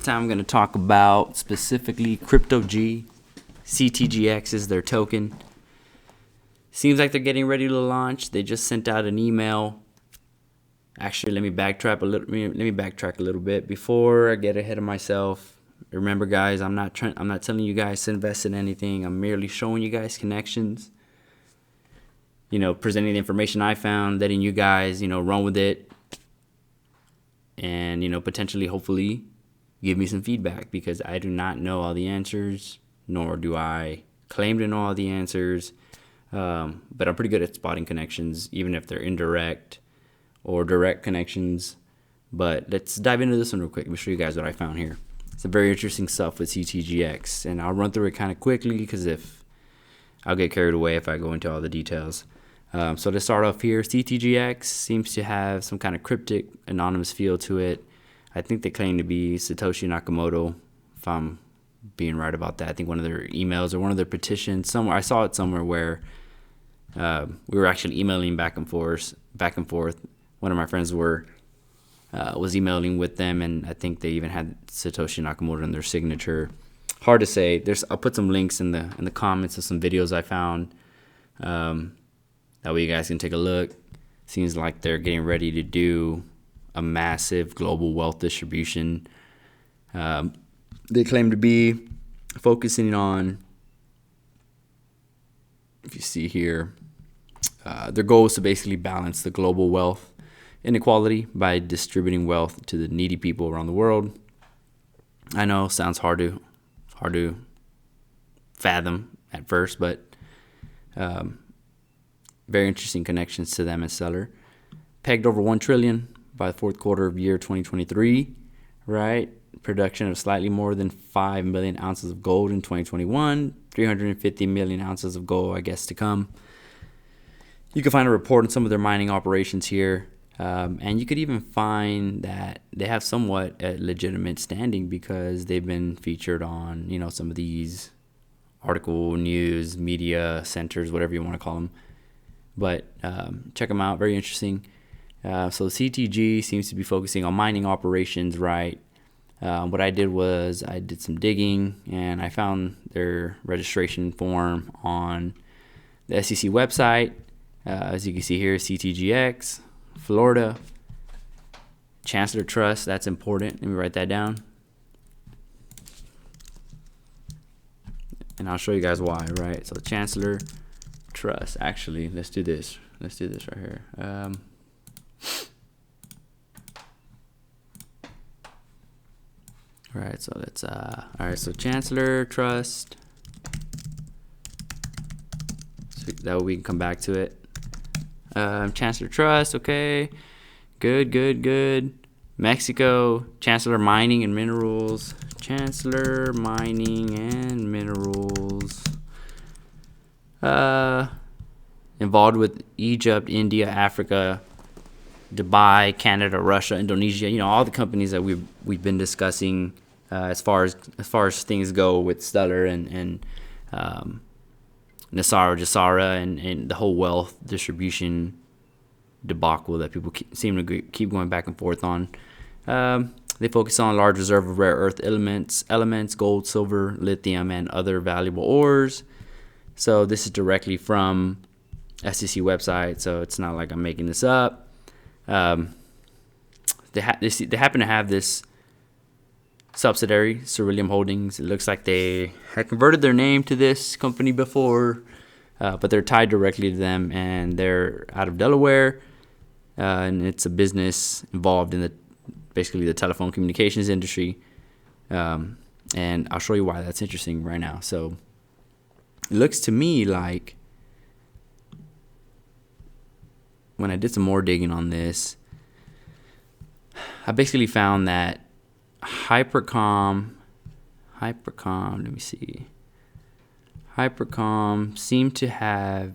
Time I'm going to talk about specifically Crypto G. CTGx is their token. Seems like they're getting ready to launch. They just sent out an email. Actually, let me backtrack a little bit before I get ahead of myself. Remember, guys, I'm not telling you guys to invest in anything. I'm merely showing you guys connections. Presenting the information I found, letting you guys, run with it, and potentially, hopefully, give me some feedback, because I do not know all the answers, nor do I claim to know all the answers. But I'm pretty good at spotting connections, even if they're indirect or direct connections. But let's dive into this one real quick. Let me show you guys what I found here. Some very interesting stuff with CTGx, and I'll run through it kind of quickly because if I'll get carried away if I go into all the details. So to start off here, CTGx seems to have some kind of cryptic, anonymous feel to it. I think they claim to be Satoshi Nakamoto, if I'm being right about that. I think one of their emails or one of their petitions somewhere, I saw it somewhere where we were actually emailing back and forth. One of my friends was emailing with them, and I think they even had Satoshi Nakamoto in their signature. Hard to say. I'll put some links in the comments of some videos I found. That way you guys can take a look. Seems like they're getting ready to do a massive global wealth distribution. They claim to be focusing on, if you see here, their goal is to basically balance the global wealth inequality by distributing wealth to the needy people around the world. I know, sounds hard to fathom at first, but very interesting connections to them as Stellar. Pegged over 1 trillion by the fourth quarter of year 2023, right? Production of slightly more than 5 million ounces of gold in 2021, 350 million ounces of gold, I guess, to come. You can find a report on some of their mining operations here, and you could even find that they have somewhat a legitimate standing because they've been featured on, some of these article, news, media centers, whatever you want to call them. But check them out, very interesting. So CTG seems to be focusing on mining operations, right? What I did was I did some digging, and I found their registration form on the SEC website. As you can see here, CTGx, Florida, Chancellor Trust, that's important. Let me write that down. And I'll show you guys why, right? So Chancellor Trust. Actually, let's do this right here. All right, so let's all right, so Chancellor Trust, so that way we can come back to it. Chancellor Trust, okay, good. Mexico, Chancellor Mining and Minerals, Chancellor Mining and Minerals. Involved with Egypt, India, Africa, Dubai, Canada, Russia, Indonesia. All the companies that we've been discussing as far as things go with Stellar and Jasara and the whole wealth distribution debacle that people seem to keep going back and forth on. They focus on a large reserve of rare earth elements, gold, silver, lithium, and other valuable ores. So this is directly from SEC website, so it's not like I'm making this up. They happen to have this subsidiary, Ceruleum Holdings. It looks like they had converted their name to this company before, but they're tied directly to them, and they're out of Delaware, and it's a business involved in basically the telephone communications industry, and I'll show you why that's interesting right now. So it looks to me like, when I did some more digging on this, I basically found that Hypercom, seemed to have,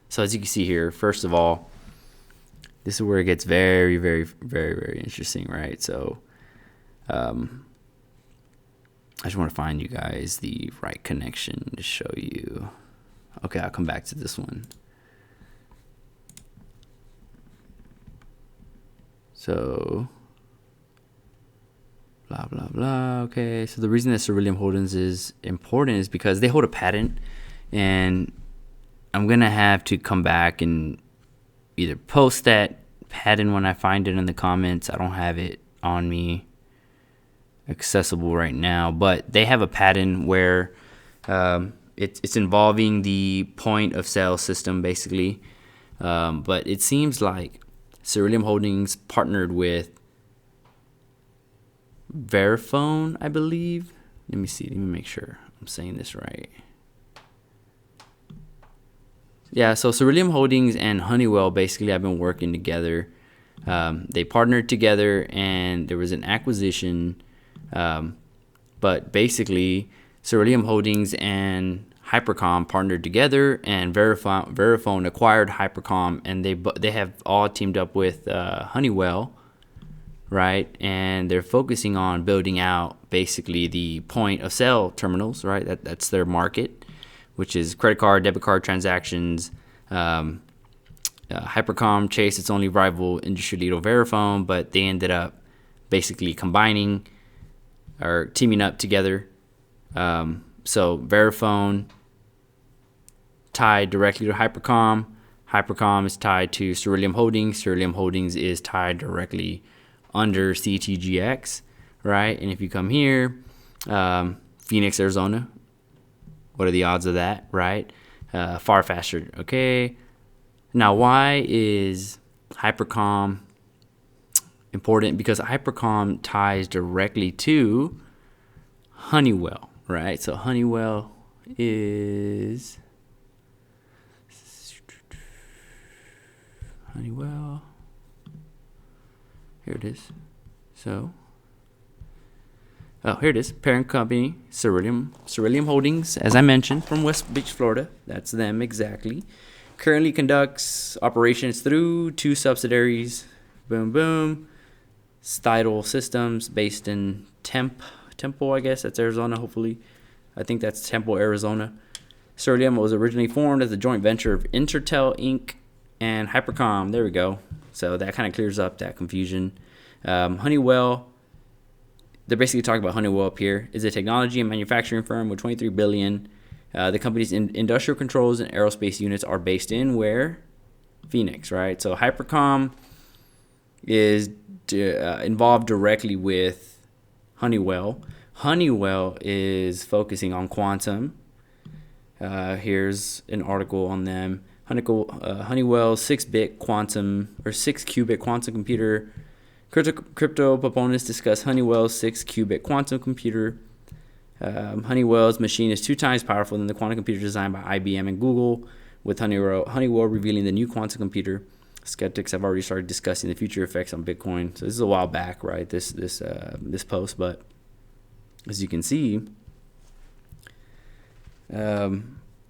so as you can see here, first of all, this is where it gets very, very, very, very interesting, right? So I just want to find you guys the right connection to show you. Okay, I'll come back to this one. So blah, blah, blah. Okay, so the reason that Ceruleum Holdings is important is because they hold a patent, and I'm going to have to come back and either post that patent when I find it in the comments. I don't have it on me accessible right now, but they have a patent where it's involving the point of sale system, basically. But it seems like Ceruleum Holdings partnered with Verifone, I believe. Let me see. Let me make sure I'm saying this right. Yeah, so Ceruleum Holdings and Honeywell basically have been working together. They partnered together, and there was an acquisition. But basically, Ceruleum Holdings and Hypercom partnered together, and Verifone acquired Hypercom, and they have all teamed up with Honeywell, right? And they're focusing on building out basically the point of sale terminals, right? That's their market, which is credit card, debit card transactions. Hypercom chased its only rival industry leader Verifone, but they ended up basically combining or teaming up together. So Verifone tied directly to Hypercom. Hypercom is tied to Ceruleum Holdings. Ceruleum Holdings is tied directly under CTGx, right? And if you come here, Phoenix, Arizona, what are the odds of that, right? Far faster. Okay. Now, why is Hypercom important? Because Hypercom ties directly to Honeywell, right? So Honeywell is Honeywell. Here it is. So, here it is. Parent company, Ceruleum Holdings, as I mentioned, from West Beach, Florida. That's them exactly. Currently conducts operations through 2 subsidiaries. Boom, boom. Stidal Systems, based in Temple, I guess. That's Arizona, hopefully. I think that's Temple, Arizona. Ceruleum was originally formed as a joint venture of Intertel Inc. and Hypercom. There we go. So that kind of clears up that confusion. Honeywell, they're basically talking about Honeywell up here, is a technology and manufacturing firm with $23 billion. The company's industrial controls and aerospace units are based in where? Phoenix, right? So Hypercom is involved directly with Honeywell. Honeywell is focusing on quantum. Here's an article on them. Honeywell's 6-bit quantum or 6-qubit quantum computer. Crypto proponents discuss Honeywell's 6-qubit quantum computer. Honeywell's machine is 2 times powerful than the quantum computer designed by IBM and Google, with Honeywell revealing the new quantum computer. Skeptics have already started discussing the future effects on Bitcoin. So this is a while back, right? This post, but as you can see,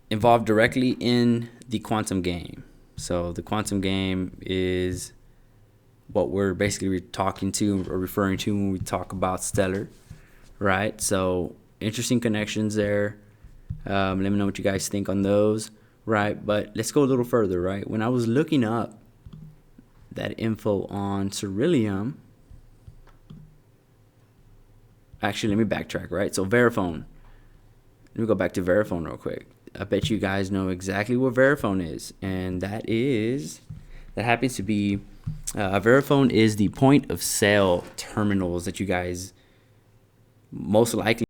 involved directly in the quantum game. So the quantum game is what we're basically talking to or referring to when we talk about Stellar, right? So interesting connections there. Let me know what you guys think on those, right? But let's go a little further, right? When I was looking up that info on Ceruleum, actually, let me backtrack, right? So Verifone. Let me go back to Verifone real quick. I bet you guys know exactly what Verifone is, and that happens to be Verifone is the point of sale terminals that you guys most likely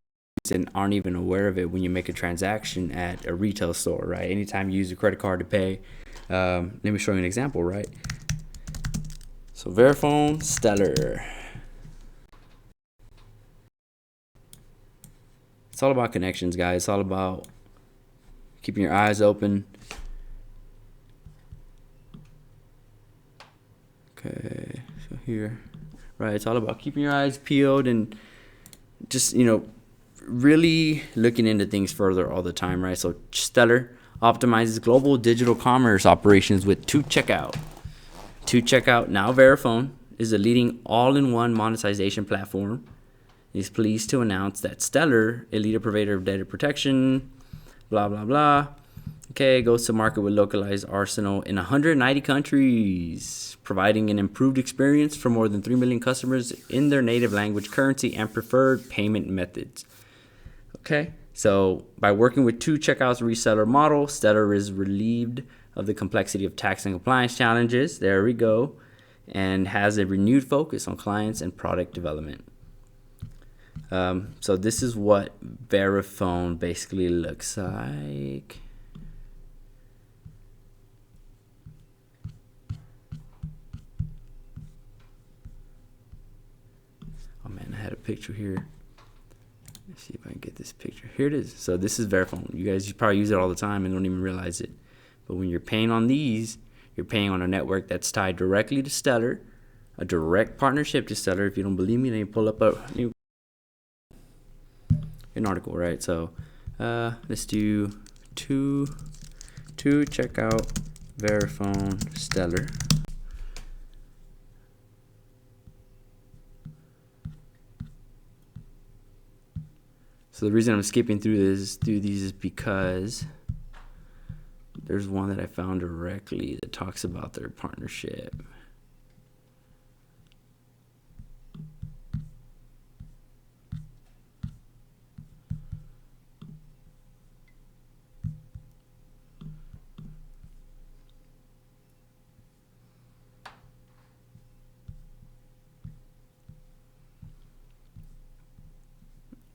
and aren't even aware of it when you make a transaction at a retail store, right? Anytime you use a credit card to pay. Let me show you an example, right? So Verifone, Stellar. It's all about connections, guys. It's all about keeping your eyes open. Okay, so here, right, it's all about keeping your eyes peeled and just, really looking into things further all the time, right? So Stellar optimizes global digital commerce operations with 2Checkout. 2Checkout, now Verifone, is a leading all-in-one monetization platform. Is pleased to announce that Stellar, a leader provider of data protection, blah, blah, blah, Okay, goes to market with localized arsenal in 190 countries, providing an improved experience for more than 3 million customers in their native language, currency, and preferred payment methods. Okay, so by working with 2 checkouts reseller model, Stellar is relieved of the complexity of tax and compliance challenges. There we go. And has a renewed focus on clients and product development. So this is what Verifone basically looks like. Oh man, I had a picture here. Let's see if I can get this picture. Here it is. So this is Verifone. You probably use it all the time and don't even realize it. But when you're paying on these, you're paying on a network that's tied directly to Stellar, a direct partnership to Stellar. If you don't believe me, then you pull up an article, right? So let's do two check out Verifone Stellar. So the reason I'm skipping through these is because there's one that I found directly that talks about their partnership.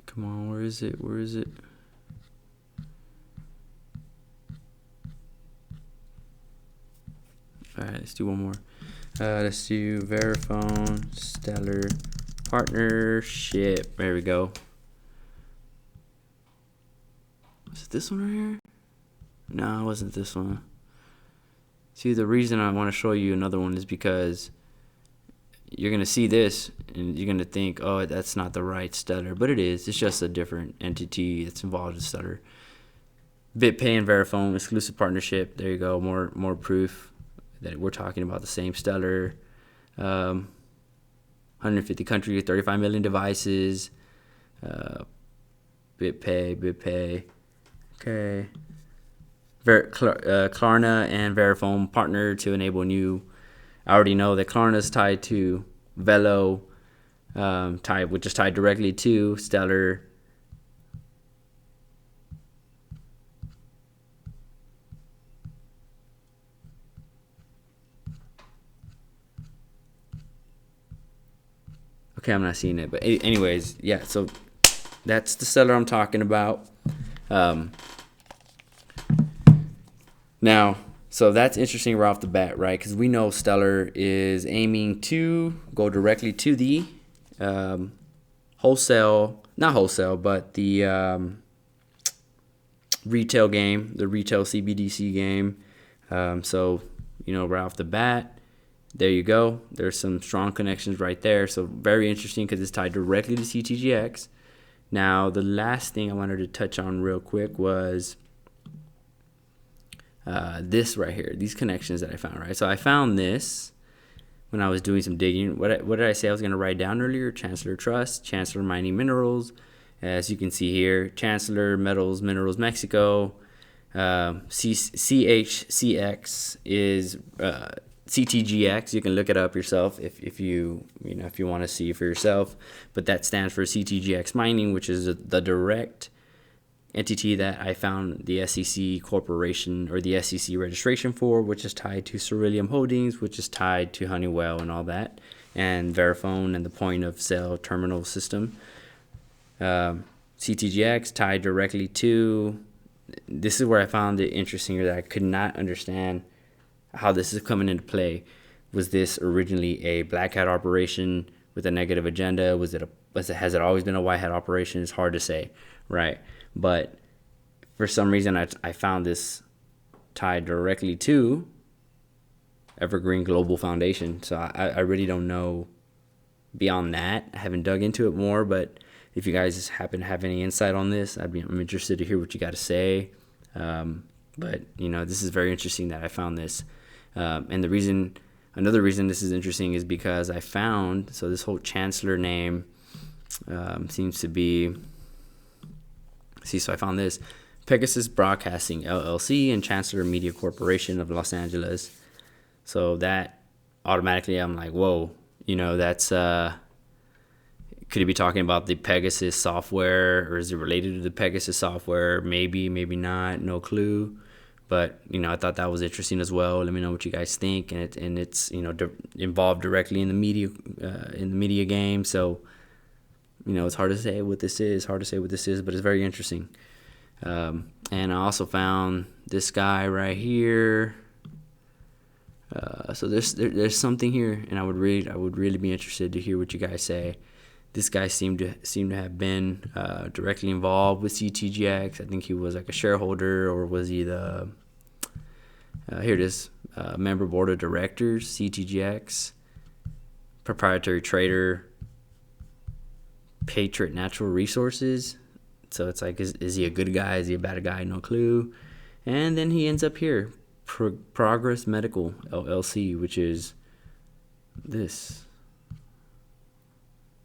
Come on, where is it? Where is it? All right, let's do one more. Let's do Verifone Stellar partnership. There we go. Was it this one right here? No, it wasn't this one. See, the reason I want to show you another one is because you're going to see this and you're going to think, oh, that's not the right Stellar, but it is. It's just a different entity that's involved in Stellar. BitPay and Verifone exclusive partnership. There you go. More proof that we're talking about the same Stellar. 150 countries, 35 million devices. BitPay. Okay. Klarna and Verifone partner to enable new. I already know that Klarna is tied to Velo, which is tied directly to Stellar. Okay, I'm not seeing it, but anyways, yeah. So that's the Stellar I'm talking about. Now, so that's interesting right off the bat, right? Because we know Stellar is aiming to go directly to the wholesale, not wholesale, but the retail game, the retail CBDC game. So, right off the bat, there you go. There's some strong connections right there. So very interesting because it's tied directly to CTGx. Now, the last thing I wanted to touch on real quick was this right here, these connections that I found, right? So I found this when I was doing some digging. What did I say I was going to write down earlier? Chancellor Trust, Chancellor Mining Minerals. As you can see here, Chancellor Minerals Mexico. CTGx is CTGx. You can look it up yourself if you want to see for yourself. But that stands for CTGx Mining, which is the direct entity that I found the SEC corporation or the SEC registration for, which is tied to Ceruleum Holdings, which is tied to Honeywell and all that, and Verifone and the point of sale terminal system. CTGx tied directly to. This is where I found it interesting, that I could not understand how this is coming into play. Was this originally a black hat operation with a negative agenda? Has it always been a white hat operation? It's hard to say, right? But for some reason, I found this tied directly to Evergreen Global Foundation. So I really don't know beyond that. I haven't dug into it more, but if you guys happen to have any insight on this, I'm interested to hear what you got to say. But this is very interesting that I found this. And another reason this is interesting is because I found, so this whole Chancellor name seems to be, so I found this. Pegasus Broadcasting LLC and Chancellor Media Corporation of Los Angeles. So that automatically, I'm like, whoa, that's could he be talking about the Pegasus software, or is it related to the Pegasus software? Maybe not, no clue. But I thought that was interesting as well. Let me know what you guys think, and it's involved directly in the media game. So it's hard to say what this is, but it's very interesting. And I also found this guy right here. So there's something here, and I would really be interested to hear what you guys say. This guy seemed to have been directly involved with CTGx. I think he was like a shareholder, or was he the here it is, member board of directors, CTGx, proprietary trader, Patriot Natural Resources. So it's like, is he a good guy? Is he a bad guy? No clue. And then he ends up here, Progress Medical LLC, which is this.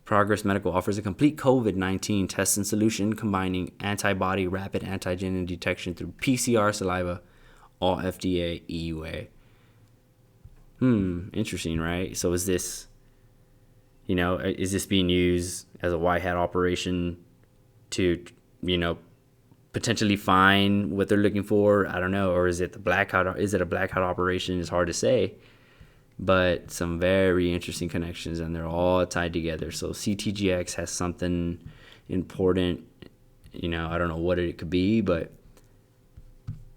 Progress Medical offers a complete COVID-19 test and solution combining antibody rapid antigen detection through PCR saliva, all FDA EUA. Interesting, right? So is this being used as a white hat operation to, potentially find what they're looking for? I don't know. Or is it a black hat operation? It's hard to say. But some very interesting connections, and they're all tied together. So CTGx has something important. I don't know what it could be, but